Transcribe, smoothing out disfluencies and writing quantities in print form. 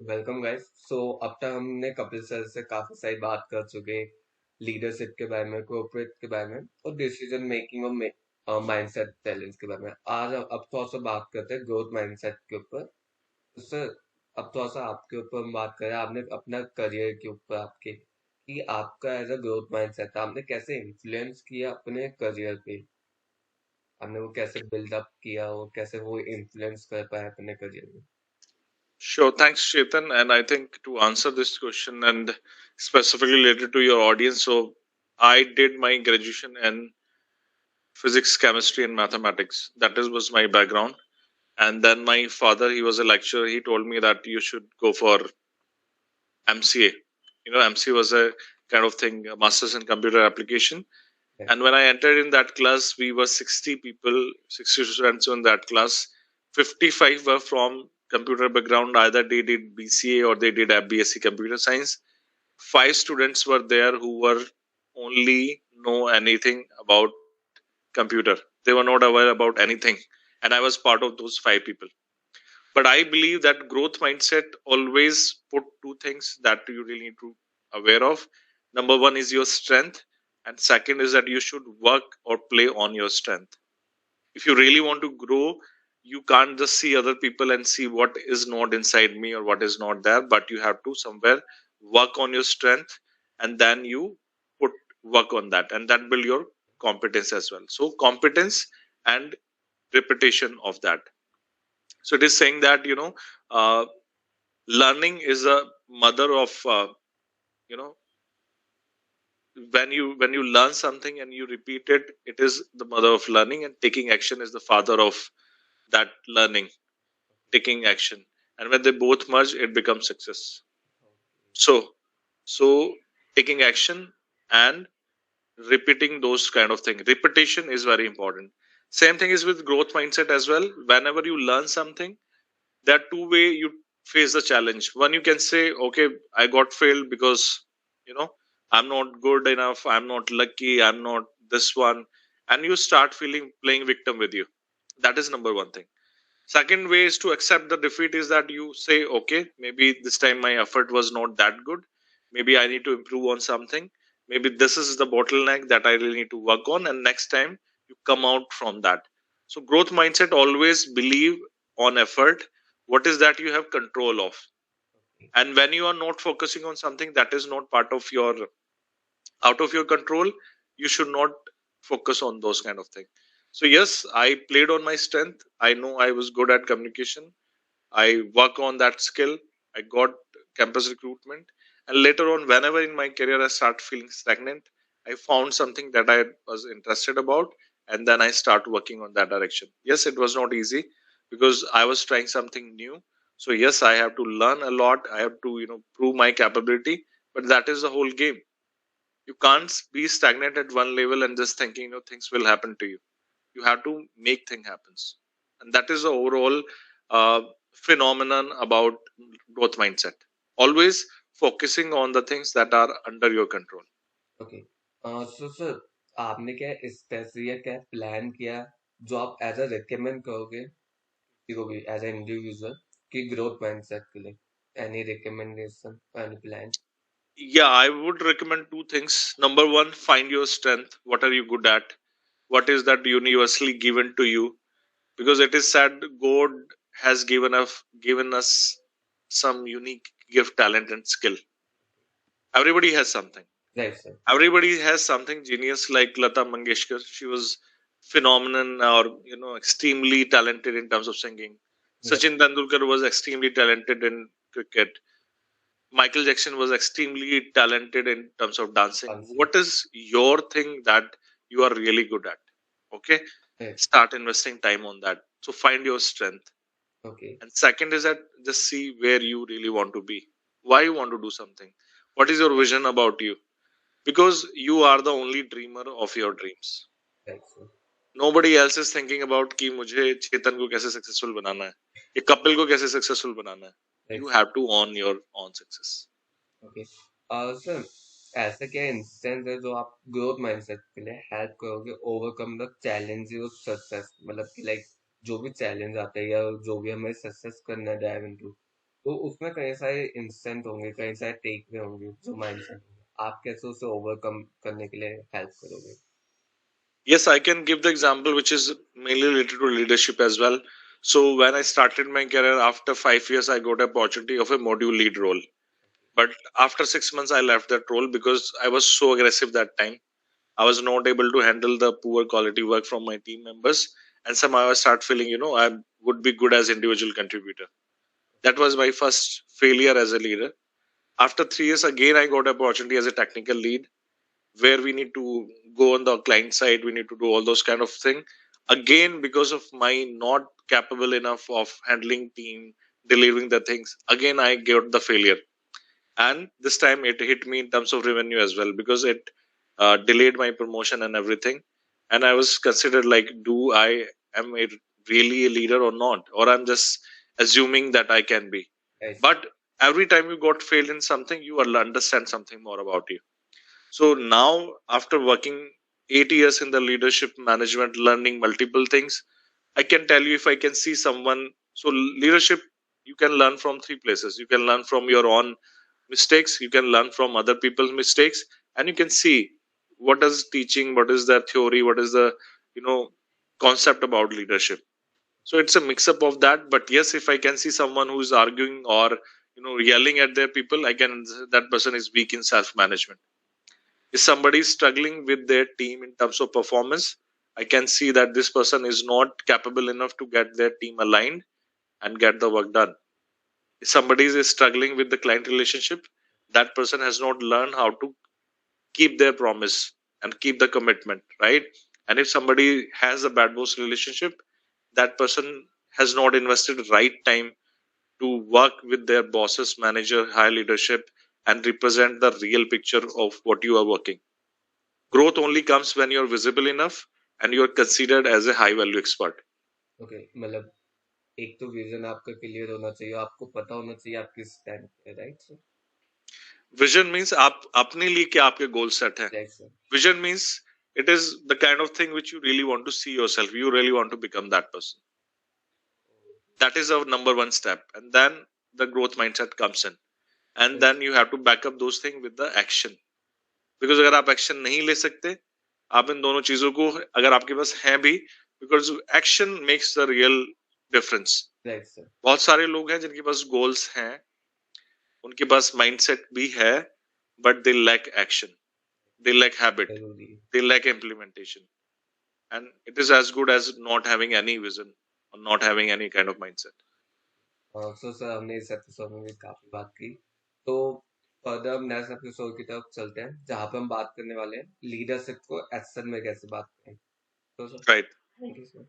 Welcome guys. अब तक हमने कपिल सर से काफी सारी बात कर चुके, लीडरशिप के बारे में, कोऑपरेट के बारे में और डिसीजन मेकिंग और माइंडसेट चैलेंज के बारे में। आज अब थोड़ा सा बात करते हैं ग्रोथ माइंडसेट के ऊपर। तो सर, अब थोड़ा सा आपके ऊपर हम बात करें, आपने अपना करियर के ऊपर आपके कि आपका एज अ ग्रोथ माइंडसेट आपने कैसे इन्फ्लुएंस किया अपने करियर पे, आपने वो कैसे बिल्डअप किया, वो कैसे वो इन्फ्लुएंस कर पाया अपने करियर में। Sure, thanks, Chetan. And I think to answer this question and specifically related to your audience, so I did my graduation in physics, chemistry, and mathematics. Was my background. And then my father, he was a lecturer. He told me that you should go for MCA. MCA was a kind of thing, a master's in computer application. Yes. And when I entered in that class, we were 60 people, 60 students in that class. 55 were from computer background, either they did BCA or they did a BSc computer science. Five students were there who were only know anything about computer. They were not aware about anything. And I was part of those five people. But I believe that growth mindset always put two things that you really need to aware of. Number one is your strength, and second is that you should work or play on your strength. If you really want to grow, you can't just see other people and see what is not inside me or what is not there, but you have to somewhere work on your strength, and then you put work on that, and that build your competence as well. So competence and repetition of that. So it is saying that uh, learning is a mother of you know when you learn something and you repeat it, it is the mother of learning, and taking action is the father of that learning. Taking action, and when they both merge, it becomes success. So so taking action and repeating those kind of things, repetition is very important. Same thing is with growth mindset as well. Whenever you learn something, there are two way you face the challenge. One, you can say, okay, I got failed because you know I'm not good enough, I'm not lucky, I'm not this one, and you start feeling playing victim with you. That is number one thing. Second way is to accept the defeat, is that you say, okay, maybe this time my effort was not that good, maybe I need to improve on something, maybe this is the bottleneck that I really need to work on, and next time you come out from that. So growth mindset always believe on effort, what is that you have control of. And when you are not focusing on something that is not part of your out of your control, you should not focus on those kind of things. So yes, I played on my strength. I know I was good at communication. I work on that skill. I got campus recruitment, and later on, whenever in my career I start feeling stagnant, I found something that I was interested about, and then I start working on that direction. Yes, it was not easy because I was trying something new. So yes, I have to learn a lot. I have to prove my capability, but that is the whole game. You can't be stagnant at one level and just thinking things will happen to you. You have to make things happens, and that is the overall uh, phenomenon about growth mindset. Always focusing on the things that are under your control. Okay. So sir, आपने क्या specific या क्या plan किया जो आप as a recommend करोगे किसी को भी एज ए इंडिविजुअल कि ग्रोथ माइंडसेट के लिए, any recommendation, any plan? Yeah, I would recommend two things. Number one, find your strength. What are you good at? What is that universally given to you? Because it is said God has given us some unique gift, talent, and skill. Everybody has something. Right sir. Everybody has something genius. Like Lata Mangeshkar, she was phenomenon, or extremely talented in terms of singing. Yes. Sachin Tendulkar was extremely talented in cricket. Michael Jackson was extremely talented in terms of dancing. Answer. What is your thing that you are really good at? Okay, yes. start investing time on that. So find your strength. Okay. And second is that just see where you really want to be, why you want to do something, what is your vision about you, because you are the only dreamer of your dreams. Right sir. Nobody else is thinking about कि मुझे चेतन को कैसे successful बनाना है, या कपिल को कैसे successful बनाना है. Right You sir. have to own your own success. Okay. Sir, ऐसा क्या इंस्टेंस है जो आप ग्रोथ माइंडसेट के लिए हेल्प करोगे overcome the challenges of success, मतलब कि लाइक जो भी चैलेंज आता है या जो भी हमें सक्सेस करना है ड्राइव इनटू, तो उसमें कई सारे इंस्टेंट होंगे, कई सारे टेक वे होंगे जो माइंडसेट होंगे, आप कैसे उसे ओवरकम करने के लिए हेल्प करोगे? Yes, I can give the example which is mainly related to leadership as well. So when I started my career after 5 years, I got an opportunity of a module lead role. But after 6 months, I left that role because I was so aggressive that time. I was not able to handle the poor quality work from my team members, and somehow I start feeling, I would be good as individual contributor. That was my first failure as a leader. After 3 years, again I got an opportunity as a technical lead, where we need to go on the client side, we need to do all those kind of thing. Again, because of my not capable enough of handling team, delivering the things, again I got the failure, and this time it hit me in terms of revenue as well, because it delayed my promotion and everything. And I was considered like, do I am a really a leader or not, or I'm just assuming that I can be. Right, sir. But every time you got failed in something, you will understand something more about you. So now, after working 8 years in the leadership management, learning multiple things, I can tell you, if I can see someone. So leadership, you can learn from three places. You can learn from your own mistakes, you can learn from other people's mistakes, and you can see what is teaching, what is the theory, what is the you know concept about leadership. So it's a mix up of that. But yes, if I can see someone who is arguing or yelling at their people, I can, that person is weak in self management. If somebody is struggling with their team in terms of performance, I can see that this person is not capable enough to get their team aligned and get the work done. If somebody is struggling with the client relationship, that person has not learned how to keep their promise and keep the commitment, right? And if somebody has a bad boss relationship, that person has not invested right time to work with their bosses, manager, high leadership, and represent the real picture of what you are working. Growth only comes when you're visible enough and you're considered as a high value expert. Okay, मतलब एक तो vision आपका clear होना चाहिए, आपको पता होना चाहिए आप किस स्टैंड पे, राइट सर? विजन मीन्स आप अपने लिए क्या आपके गोल सेट है. Right sir. Vision means it is the kind of thing which you really want to see yourself. You really want to become that person. That is our number one step. And then the growth mindset comes in. And then you have to back up those things with the action. Because अगर आप action नहीं ले सकते, आप इन दोनों चीजों को अगर आपके पास हैं भी, because action makes the real difference. Right sir. बहुत सारे लोग हैं जिनके पास goals हैं, उनके पास mindset भी है, but they lack action. They lack habit. जरूरी है। They lack implementation. And it is as good as not having any vision or not having any kind of mindset. So sir, हमने इस episode में भी काफी बात की, तो फर्दर हम नेक्स्ट एपिसोड की तरफ चलते हैं जहाँ पे हम बात करने वाले हैं लीडरशिप को एक्शन में कैसे बात करें। तो sir, Right. Thank you sir.